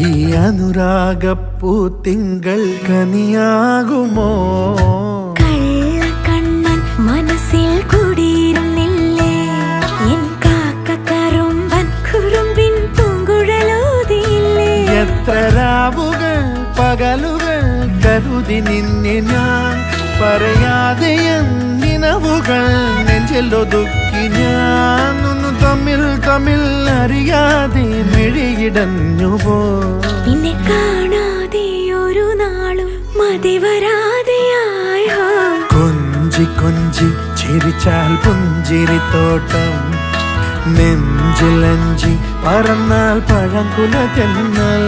ഈ അനുരാഗപ്പൂ തിങ്കൾ കനിയാകുമോ? കള്ളക്കണ്ണൻ മനസ്സിൽ കുടിയിരുന്നില്ലേ? എൻ കാക്കക്കറുമ്പൻ കുറുമ്പിൻ പൂങ്കുഴലൂതിയില്ലേ? എത്ര രാവുകൾ പകലുകൾ കരുതി നിന്നെ ഞാൻ, പറയാതെ നിനവുകൾ നെഞ്ചിലൊതുക്കി ഞാൻ. ഒന്നു തമ്മിൽ തമ്മിൽ അറിയാതെ മിഴിയിടഞ്ഞു പോ. നിന്നെ കാണാതെ ഒരു നാളും മതി വരാതെയായോ? കൊഞ്ചി കൊഞ്ചി ചിരിച്ചാൽ പുഞ്ചിരിത്തോട്ടം, നെഞ്ചിലഞ്ചി പറന്നാൽ പഴംകുല തെന്നൽ.